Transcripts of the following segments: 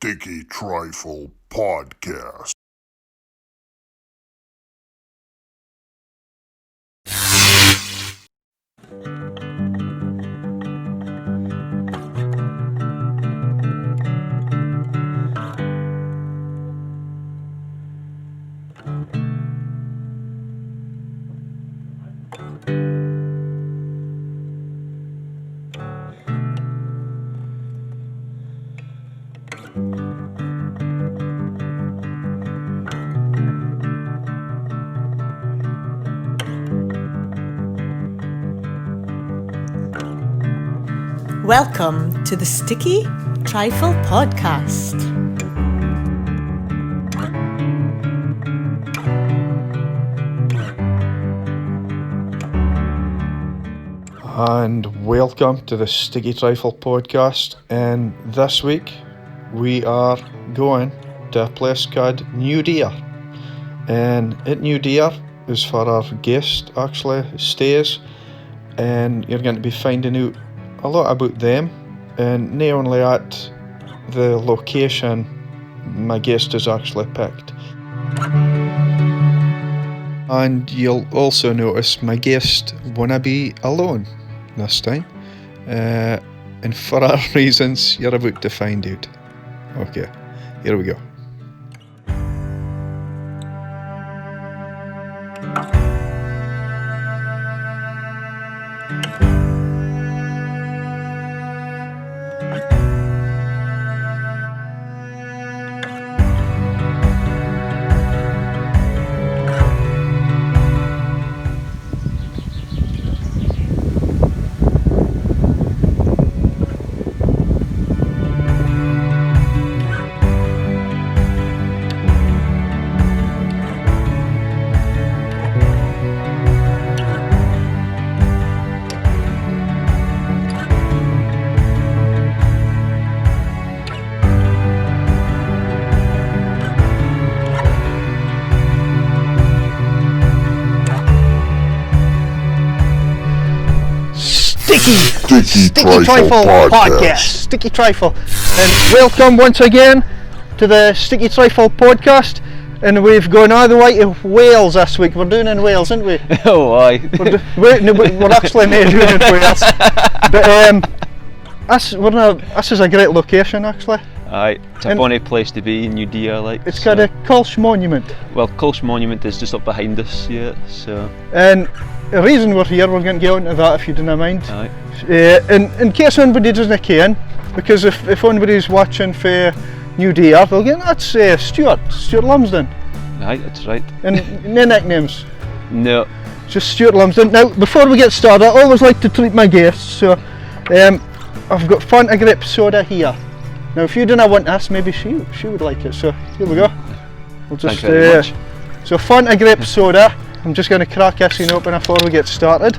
Sticky Trifle Podcast. Welcome to the Sticky Trifle Podcast. And welcome to the Sticky Trifle Podcast. And this week we are going to a place called New Deer. And at New Deer is for our guest actually stays, and you're going to be finding out a lot about them, and not only at the location my guest has actually picked. And you'll also notice my guest wanna be alone this time, and for our reasons you're about to find out. Okay, here we go. Sticky Trifle Podcast. Sticky Trifle. And welcome once again to the Sticky Trifle Podcast. And we've gone all the way to Wales this week. We're doing in Wales, aren't we? Oh, aye. We're actually not doing in Wales. But this is a great location actually. Aye, it's a bonny place to be in New Deer, like. It's got a Culsh Monument. Well, Culsh Monument is just up behind us, yeah, so. And the reason we're here, we're going to get onto that if you don't mind. Aye. In case anybody doesn't ken, because if anybody's watching for New Deer, they'll get, that's Stuart Lumsden. Aye, that's right. And no nicknames? No. Just Stuart Lumsden. Now, before we get started, I always like to treat my guests, so I've got Fanta Grape Soda here. Now, if you didn't want this, maybe she would like it, so here we go. We'll just, Thanks very much. So Fanta Grape Soda, I'm just going to crack this one open before we get started.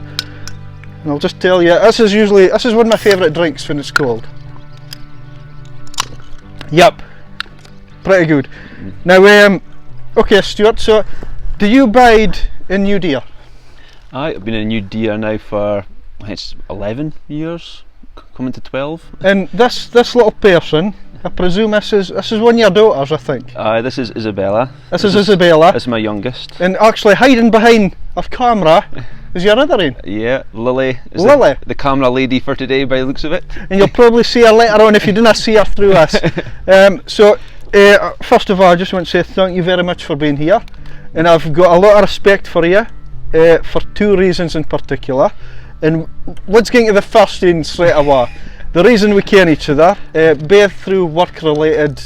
And I'll just tell you, this is one of my favourite drinks when it's cold. Yep, pretty good. Now, okay Stuart, so do you bide in New Deer? Aye, I've been in New Deer now for, it's 11 years, coming to 12. And this little person, I presume this is one of your daughters, I think. Aye, this is Isabella. This is Isabella. This is my youngest. And actually hiding behind a camera is your other one. Yeah, Lily. Is Lily? The camera lady for today by the looks of it. And you'll probably see her later on if you didn't see her through us. First of all, I just want to say thank you very much for being here. And I've got a lot of respect for you for two reasons in particular. And let's get into the first one straight away. The reason we ken each other, both through work related,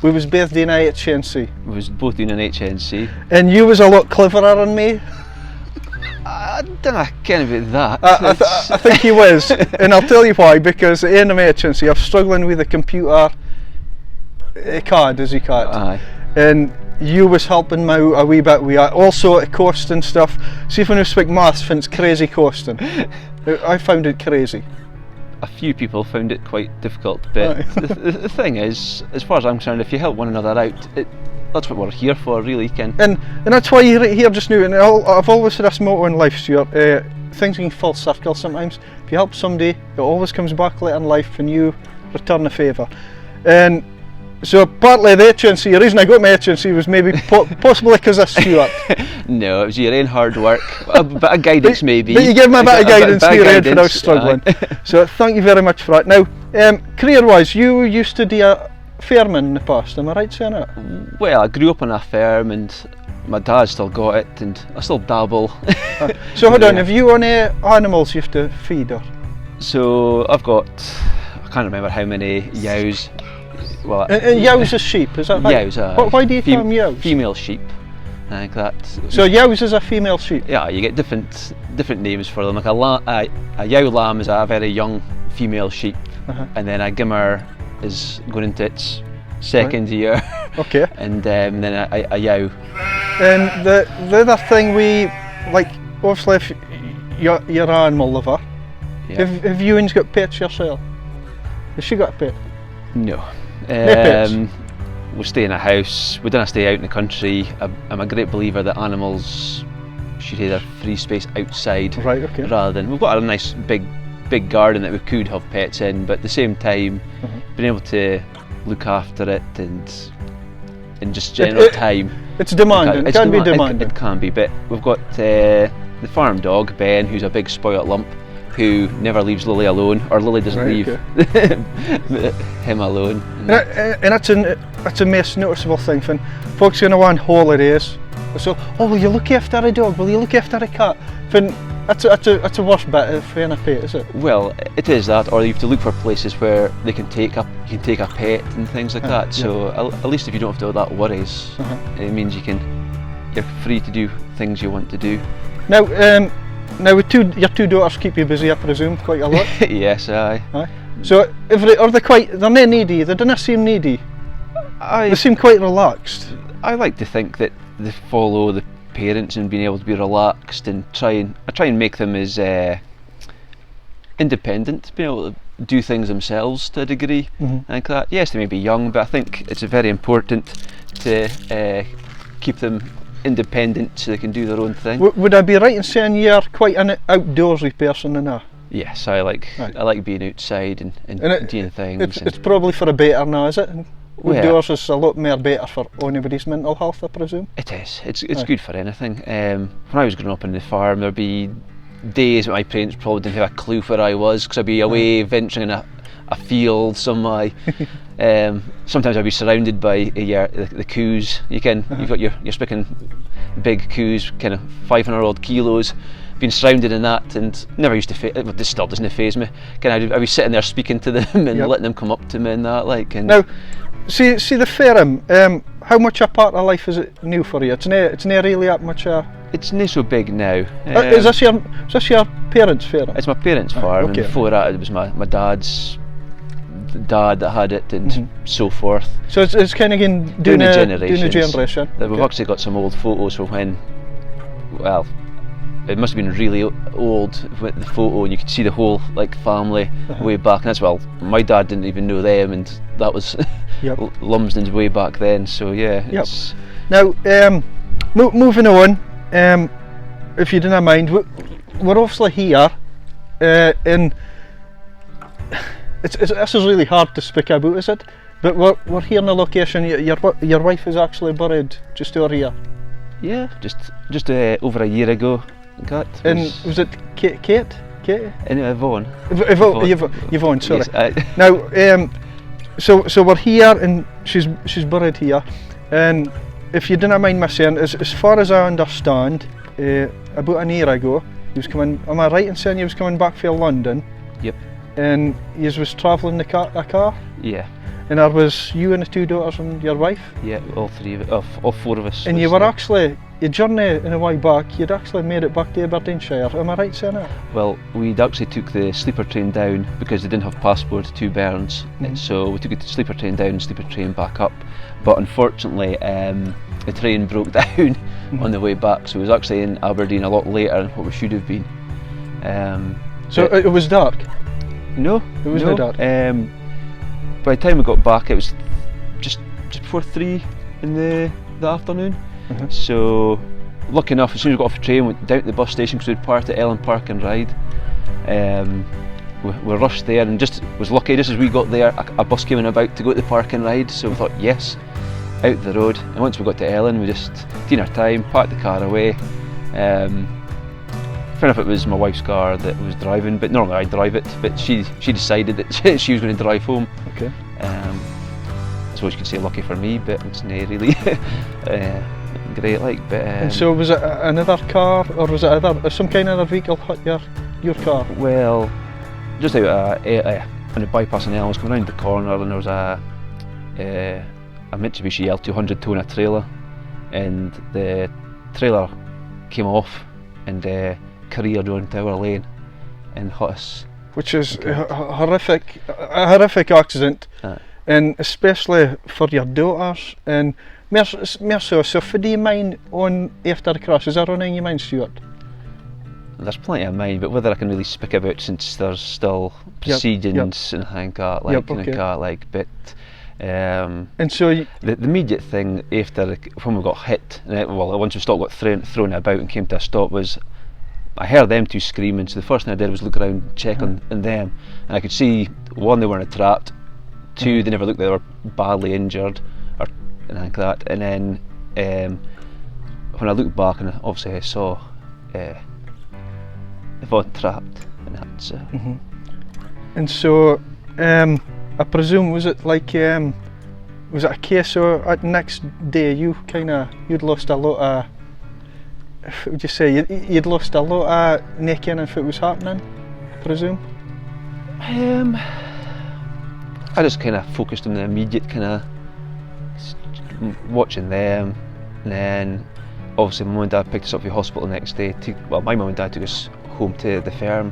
we was both doing HNC. We was both doing an HNC. And you was a lot cleverer than me. I don't know, I can't about I that. think he was, and I'll tell you why, because at the end of my HNC I'm struggling with the computer card, as you call it. Aye. And you was helping me out a wee bit with that. Also at costing stuff. See, if when we speak maths, it's crazy costing. I found it crazy. A few people found it quite difficult, but the thing is, as far as I'm concerned, if you help one another out, that's what we're here for, really, Ken. And that's why you're here just now. And I've always had this motto in life, Stuart. Things can full circle sometimes. If you help somebody, it always comes back later in life and you return the favour. And So partly the HNC, the reason I got my HNC was maybe possibly because of Stuart. No, it was your own hard work, a bit of guidance maybe. But you gave me a bit of guidance near the end when I was struggling. Aye. So thank you very much for that. Now, career-wise, you used to be a fairman in the past, am I right saying that? Well, I grew up on a farm and my dad still got it and I still dabble. So hold on, have you any animals you have to feed or? So I've got, I can't remember how many yows. Well, yows is sheep, is that right? Yows, aye. Why do you call them yows? Female sheep, like that. So yows is a female sheep? Yeah, you get different names for them. Like a yow lamb is a very young female sheep, and then a gimmer is going into its second year. Okay. And then a yow. And the other thing obviously if you're an animal lover, have you got pets yourself? Has she got a pet? No. Pets? We stay in a house, we don't stay out in the country. I'm a great believer that animals should have their free space outside, right, okay. rather than, we've got a nice big garden that we could have pets in, but at the same time being able to look after it and just general time. It's demanding, it can be demanding. It can be, but we've got the farm dog, Ben, who's a big spoilt lump, who never leaves Lily alone, or Lily doesn't leave him alone. And that's a most noticeable thing when folks going on holidays. So, will you look after a dog? Will you look after a cat? That's a worst bit of having a pet, is it? Well, it is that, or you have to look for places where they can take a pet and things like that. So at least if you don't have to have that worries, it means you're free to do things you want to do. Now, your two daughters keep you busy, I presume, quite a lot. Yes, aye. So, they're not needy. They don't seem needy. They seem quite relaxed. I like to think that they follow the parents and being able to be relaxed and I try and make them as independent, being able to do things themselves to a degree, like that. Yes, they may be young, but I think it's very important to keep them independent so they can do their own thing. Would I be right in saying you're quite an outdoorsy person and that? Yes, I like being outside and doing things. It's probably for a better now, is it? Outdoors is a lot more better for anybody's mental health, I presume. It is. It's good for anything. When I was growing up on the farm, there'd be days when my parents probably didn't have a clue where I was, because I'd be away venturing in a field somewhere. Sometimes I'd be surrounded by the coos. You've got your spicking big coos, kind of 500 kilos, being surrounded in that, and never used to this still doesn't faze me. I'd be sitting there speaking to them and letting them come up to me and that, like. And now, see the farm. How much a part of life is it new for you? It's not really that much. It's not so big now. Is this your parents' farm? It's my parents' farm, okay. And before that it was my dad's dad that had it, and so forth. So it's kind of doing a generation. We've actually got some old photos from when, well, it must have been really old with the photo, and you could see the whole family way back. And my dad didn't even know them, and that was Lumsden's way back then. So yeah. It's now moving on. If you didn't mind, we're obviously here, and this is really hard to speak about, is it? But we're here in a location. Your wife is actually buried just over here. Yeah, just over a year ago. And was it Kate? Yvonne. Yvonne, sorry. Yes, now, so we're here, and she's buried here. And if you didn't mind me saying, as far as I understand, about an year ago, he was coming. Am I right in saying he was coming back from London? Yep. And he was travelling a car. Yeah. And there was you and the two daughters and your wife? Yeah, all four of us. And you were actually, your journey in a while back, you'd actually made it back to Aberdeenshire, am I right saying that? Well, we'd actually took the sleeper train down because they didn't have passports to Burns, and so we took the sleeper train down and sleeper train back up. But unfortunately, the train broke down on the way back, so it was actually in Aberdeen a lot later than what we should have been. So it was dark? No, it wasn't dark. By the time we got back, it was just before 3 in the afternoon. So, lucky enough, as soon as we got off the train, we went down to the bus station because we'd parked at Ellen Park and Ride. we rushed there, and just was lucky. Just as we got there, a bus came in about to go to the park and ride. So we thought, yes, out the road. And once we got to Ellen, we just taken our time, parked the car away. Fair enough, it was my wife's car that was driving, but normally I drive it. But she decided that she was going to drive home. Okay. I suppose you could say lucky for me, but it's not really great. Like, but. And so was it another car, or was it some kind of other vehicle hit your car? Well, just out on the bypass in Ellen, I was coming around the corner, and there was a Mitsubishi L200 towing a trailer, and the trailer came off and careered onto our lane and hit us. Which is a horrific accident, and especially for your daughters. And more so for do you mind on after the crash? Is there anything you mind, Stuart? There's plenty of mine, but whether I can really speak about since there's still proceedings and things like that, but. And so the immediate thing after when we got hit, once we got thrown about and came to a stop, was I heard them two screaming. So the first thing I did was look around, check on them, and I could see, one, they weren't trapped, two, they never looked like they were badly injured or anything like that. And then when I looked back, and obviously I saw Yvonne trapped, and that's. And so. I presume, was it a case of next day you'd lost a lot of, what would you say, you'd lost a lot of necking if it was happening, I presume? I just kind of focused on the immediate kind of watching them, and then obviously my mum and dad picked us up from the hospital the next day. My mum and dad took us home to the farm.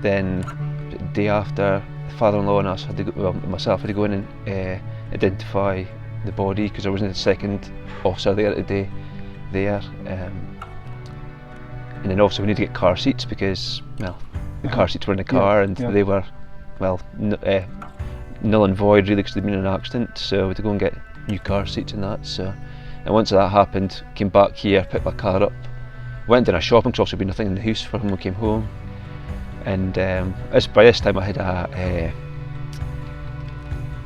Then the day after, the father-in-law and us myself had to go in and identify the body, because there wasn't a second officer there today there. And then also we need to get car seats, because the car seats were in the car, and they were null and void really, because they'd been in an accident. So we had to go and get new car seats and that. So, and once that happened, came back here, picked my car up, went in a shopping, because also been nothing in the house for when we came home. And by this time I had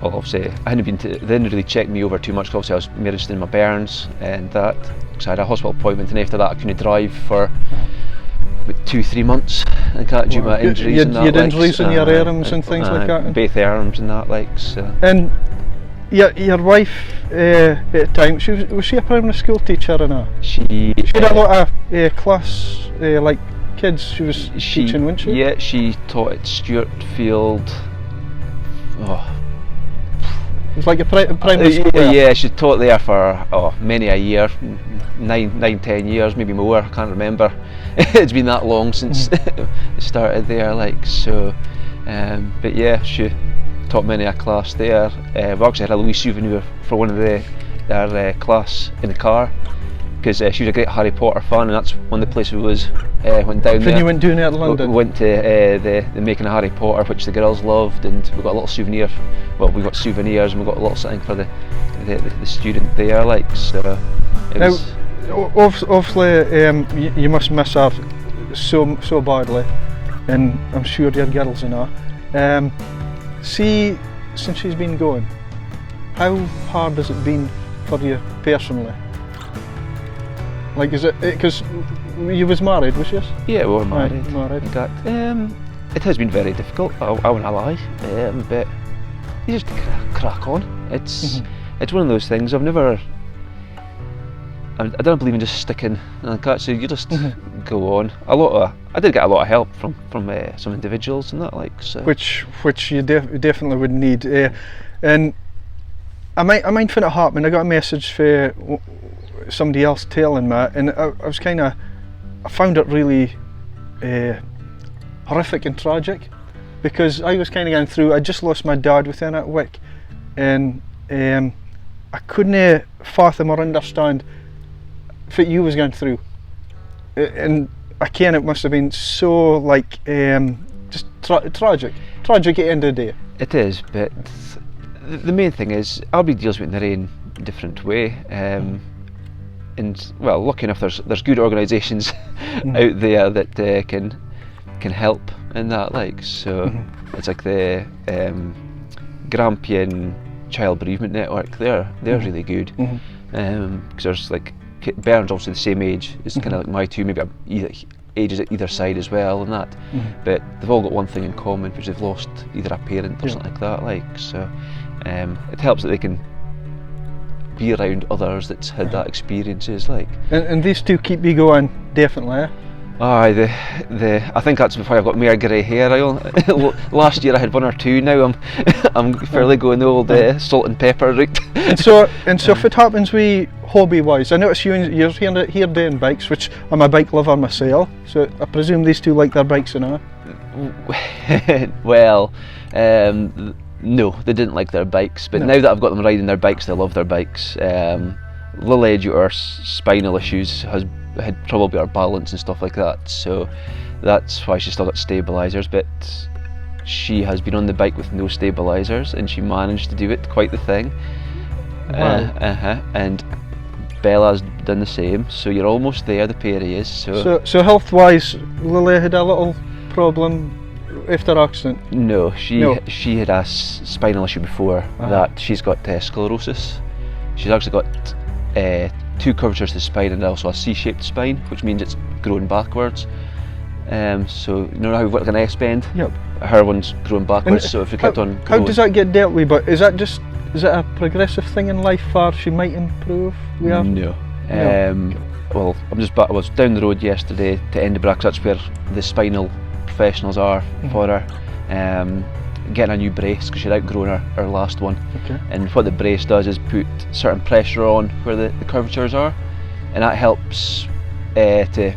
obviously I hadn't been they didn't really check me over too much, because obviously I was medicine in my burns and that, because I had a hospital appointment, and after that I couldn't drive for about 2-3 months and that, due to my injuries and that. You had injuries in your arms and things like that? Both arms and that, like, so. And your wife at the time, was she a primary school teacher or not? She had a lot of class like kids she was teaching, wasn't she? Yeah, she taught at Stuart Field. It was like a primary school. Yeah, she taught there for many a year, 9-10 years, maybe more. I can't remember. It's been that long since it started there, like, so. But yeah, she taught many a class there. We actually had a Louis souvenir for one of their class in the car, because she was a great Harry Potter fan, and that's one of the places we went down there. When you went doing it at London? We went to the making of Harry Potter, which the girls loved, and we got a little souvenir. Well, we got souvenirs, and we got a little something for the student there, like, so. Obviously, you must miss her so badly, and I'm sure your girls and all. See, since she's been gone, how hard has it been for you personally? Like, is it because you was married, was you? Yeah, we were married. Right, married. It has been very difficult. I won't lie, but you just crack on. It's one of those things. I don't believe in just sticking like that. So you just go on. I did get a lot of help from some individuals and that, like, so. Which you definitely would need. And I might find it happening. I got a message for somebody else telling me, and I found it really horrific and tragic, because I was kind of going through. I just lost my dad within that week, and I couldn't fathom or understand what you was going through, and again it must have been so like just tragic at the end of the day. It is, but the main thing is everybody deals with it in their own different way. And well, lucky enough, there's good organisations out there that can can help in that, like, so it's like the Grampian Child Bereavement Network. They're really good, because there's like Bern's obviously the same age as kind of like my two, maybe ages at either side as well, and that, but they've all got one thing in common, which they've lost either a parent or something like that, like, so it helps that they can be around others that's had that experiences, like. And these two keep you going, definitely, eh? Aye, I think that's before I've got more grey hair. Last year I had one or two. Now I'm fairly going the old salt and pepper route. and so if it happens with hobby-wise, I notice you're here doing bikes, which I'm a bike lover myself. So I presume these two like their bikes and all. Well, no, they didn't like their bikes. But now that I've got them riding their bikes, they love their bikes. Lily, due to her spinal issues, had trouble with her balance and stuff like that, so that's why she's still got stabilisers, but she has been on the bike with no stabilisers and she managed to do it, quite the thing. Wow. And Bella's done the same, so you're almost there, the pair is. So health wise, Lily had a little problem after her accident? No, she had a spinal issue before that. She's got sclerosis. She's actually got two curvatures to the spine and also a C-shaped spine, which means it's growing backwards. So you know how we've got like an S-bend? Yep. Her one's growing backwards, so if we kept on growing. How does that get dealt with? But is it a progressive thing in life, or she might improve? No. Well, I was down the road yesterday to Edinburgh, because that's where the spinal professionals are for her. Getting a new brace, because she'd outgrown her last one. Okay. And what the brace does is put certain pressure on where the curvatures are, and that helps to,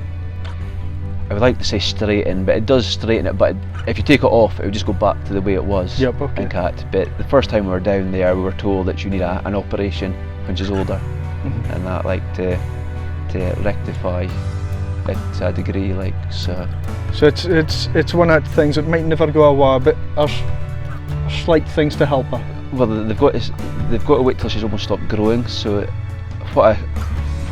I would like to say straighten, but it does straighten it, but if you take it off it would just go back to the way it was. Yep, okay. And but the first time we were down there we were told that you need an operation when she's older, and that, like, to rectify it to a degree, like, so it's one of the things that might never go away, but there's slight things to help her. Well, they've got to wait till she's almost stopped growing. So what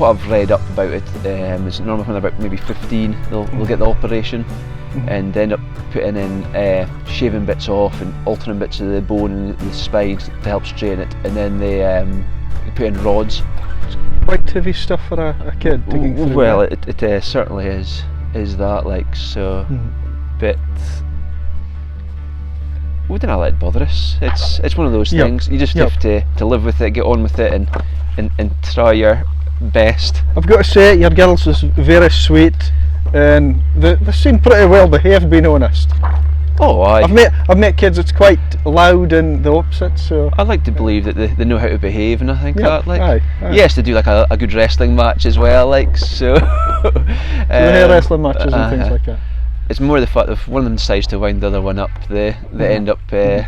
I've read up about it is normally when they're about maybe 15 they'll get the operation, and end up putting in shaving bits off and altering bits of the bone and the spine to help straighten it, and then they put in rods. It's quite heavy stuff for a kid to get through. Well, it certainly is that, like, so, but we didn't let it bother us. It's one of those things. You just have to live with it, get on with it, and try your best. I've got to say, your girls is very sweet, and they seem pretty well behaved, being honest. Oh, aye. I've met kids that's quite loud and the opposite, so I like to believe that they know how to behave, and I think that, like, aye. Yes, they do like a good wrestling match as well, like, so. Hair wrestling matches and things like that. It's more the fact that if one of them decides to wind the other one up, they end up in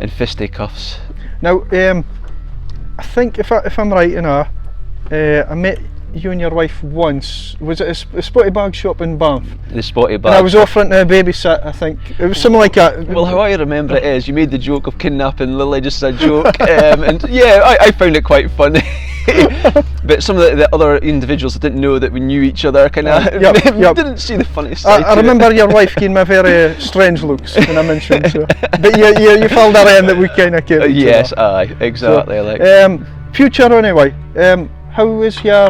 fisticuffs. Now, I think if I'm right, I met you and your wife once. Was it a spotty bag shop in Banff? The spotty bag. And I was offering to babysit, I think. It was something like that. Well, how I remember it is, you made the joke of kidnapping Lily just as a joke, and yeah, I found it quite funny. But some of the other individuals that didn't know that we knew each other kind of didn't see the funny side. I remember your wife gave me very strange looks when I mentioned so. But you filled her in that we kind of came. Yes, aye, exactly. So, like. Future anyway. How is your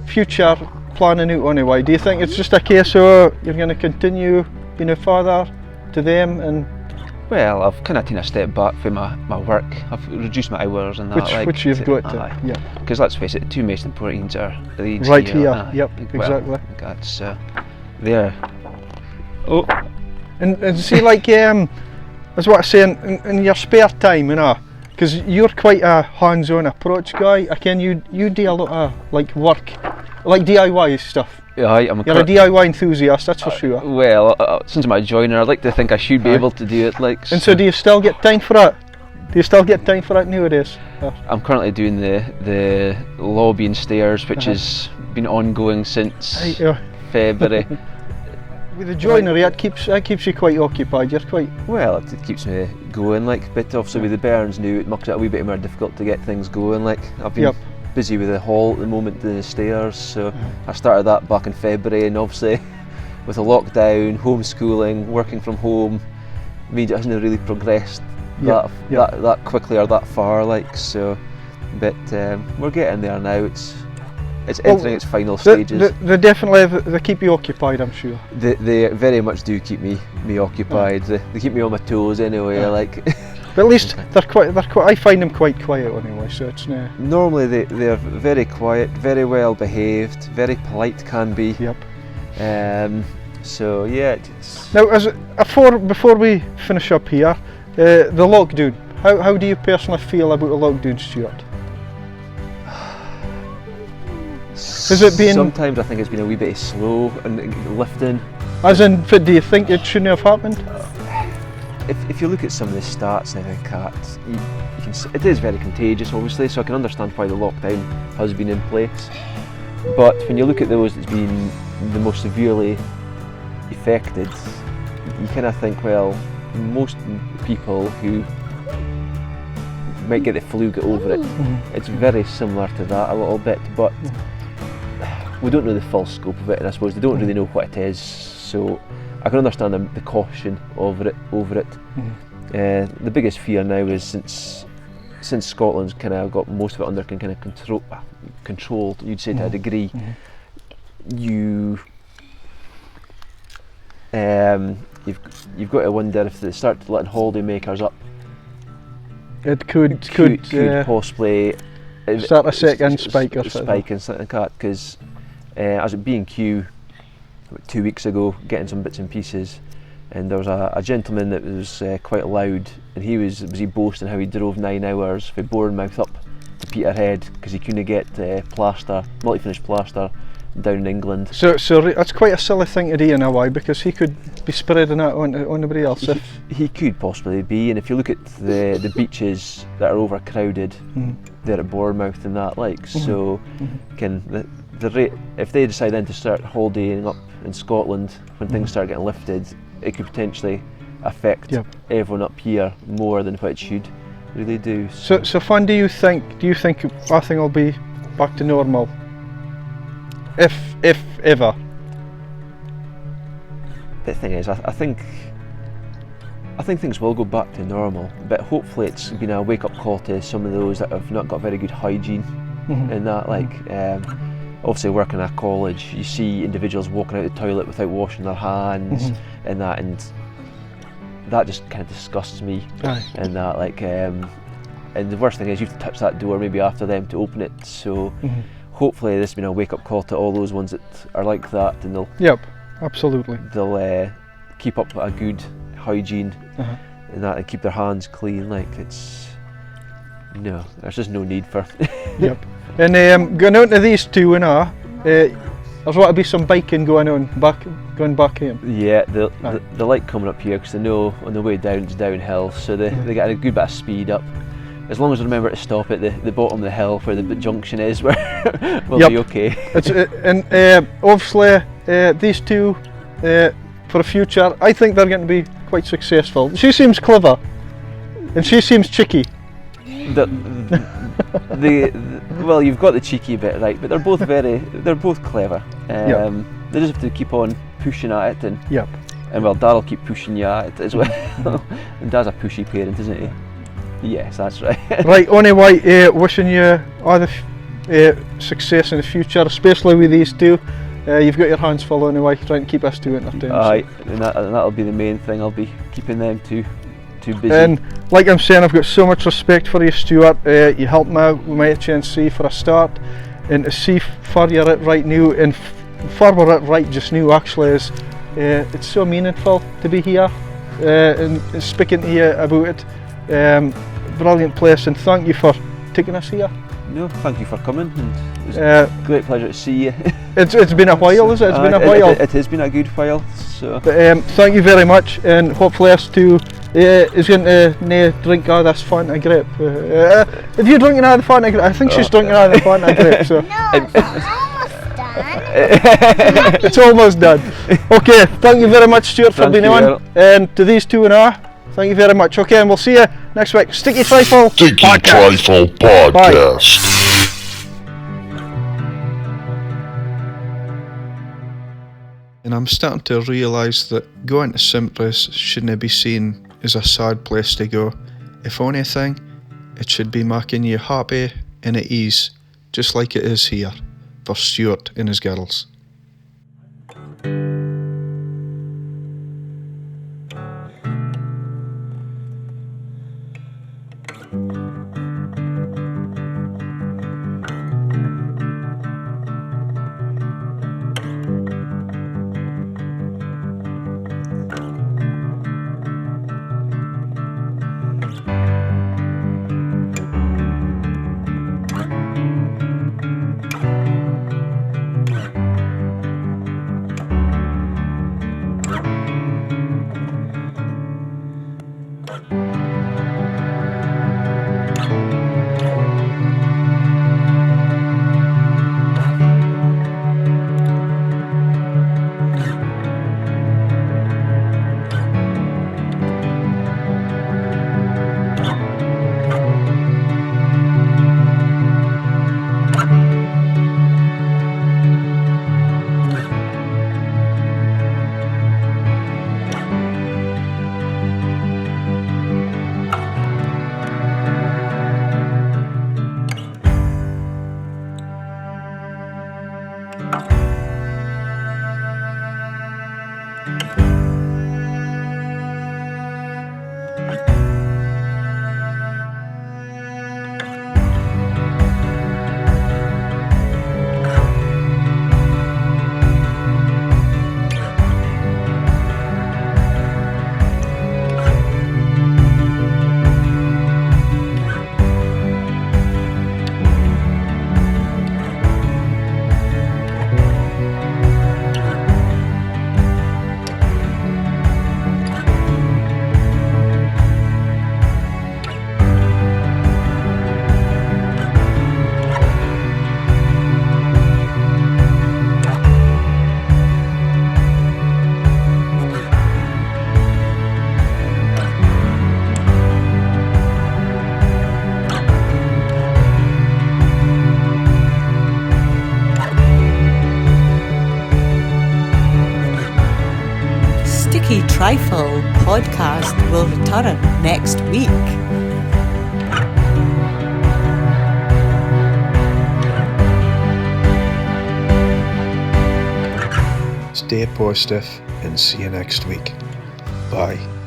future planning out anyway? Do you think it's just a case of you're going to continue being a father to them? And well, I've kind of taken a step back from my work. I've reduced my hours and that. Which you've got to, yeah. Because let's face it, the two most important things are the age right here. Yep, exactly. That's there. Oh. And see, like, as what I was saying, in your spare time, because you're quite a hands-on approach guy. Again, you do a lot of like work, like DIY stuff. Yeah, you're a DIY enthusiast, that's for sure. Well, since I'm a joiner, I'd like to think I should be able to do it. Like. And so, do you still get time for that? Do you still get time for that nowadays? I'm currently doing the lobby and stairs, which has been ongoing since February. With the joinery, that keeps you quite occupied. You're quite well. It keeps me going, like. But obviously with the bairns now, it makes it a wee bit more difficult to get things going. Like, I've been busy with the hall at the moment, the stairs. So I started that back in February, and obviously with a lockdown, homeschooling, working from home, means it hasn't really progressed that quickly or that far, like, so. But we're getting there now. It's entering its final stages. They definitely they keep you occupied, I'm sure. They very much do keep me occupied. They keep me on my toes anyway. Like, but at least they're quite. I find them quite quiet anyway. So it's normally they're very quiet, very well behaved, very polite can be. Yep. So yeah. Now, before we finish up here, the lockdown. How do you personally feel about the lockdown, Stuart? Has it been? Sometimes I think it's been a wee bit slow and lifting. As in, do you think it shouldn't have happened? If you look at some of the stats and everything, you can see it is very contagious, obviously. So I can understand why the lockdown has been in place. But when you look at those that's been the most severely affected, you kind of think, well, most people who might get the flu get over it. It's very similar to that a little bit, but we don't know the full scope of it, and I suppose they don't really know what it is, so I can understand the caution over it. The biggest fear now is since Scotland's kind of got most of it under kind of controlled, you'd say, to a degree, you've got to wonder if they start letting holiday makers up. It could possibly start a second spike or spike and something like that, because I was at B&Q 2 weeks ago getting some bits and pieces, and there was a gentleman that was quite loud, and he was boasting how he drove 9 hours from Bournemouth up to Peterhead because he couldn't get multi-finish plaster down in England. So that's quite a silly thing to do in a way, because he could be spreading that on everybody else. He could possibly be, and if you look at the beaches that are overcrowded, they're at Bournemouth and that, like, so the rate, if they decide then to start holidaying up in Scotland when things start getting lifted, it could potentially affect everyone up here more than what it should really do. So Fan, do you think everything will be back to normal? If ever. The thing is, I think things will go back to normal, but hopefully it's been a wake-up call to some of those that have not got very good hygiene and that, like, obviously working at college, you see individuals walking out the toilet without washing their hands and that just kind of disgusts me. And that, like, and the worst thing is you have to touch that door maybe after them to open it, so hopefully this has been a wake-up call to all those ones that are like that, and they'll keep up a good hygiene and that, and keep their hands clean. Like, there's just no need for And going on to these two now, there's got to be some biking going back home. Yeah, they like coming up here because they know on the way down it's downhill, so they get a good bit of speed up. As long as I remember to stop at the bottom of the hill where the junction is, where we'll be okay. And obviously these two, for the future, I think they're going to be quite successful. She seems clever, and she seems cheeky. Well, you've got the cheeky bit right, but they're both clever. They just have to keep on pushing at it, and well, Dad'll keep pushing you at it as well. And Dad's a pushy parent, isn't he? Yes, that's right. Right, anyway, wishing you all the success in the future, especially with these two. You've got your hands full anyway, trying to keep us two entertained. Aye, and that'll be the main thing. I'll be keeping them too busy. And like I'm saying, I've got so much respect for you, Stuart. You helped me out with my HNC for a start, and to see far you're at right now, and far we're at right just now actually, is it's so meaningful to be here and speaking to you about it. Brilliant place, and thank you for taking us here. No, thank you for coming. It was a great pleasure to see you. It's been a while, is it? It's been a while. It has been a good while. So. But, thank you very much, and hopefully us two is going to drink all this Fanta grape. If you're drinking out of the Fanta grape, I think she's drinking out of the Fanta grape. So. No, it's almost done. Okay, thank you very much, Stuart, for being on, and to these two and thank you very much. Okay, and we'll see you next week. Sticky Trifle StickyTrifle Podcast. And I'm starting to realise that going to Simpress shouldn't be seen as a sad place to go. If anything, it should be making you happy and at ease, just like it is here for Stuart and his girls. Sticky Trifle podcast will return next week. Stay positive and see you next week. Bye.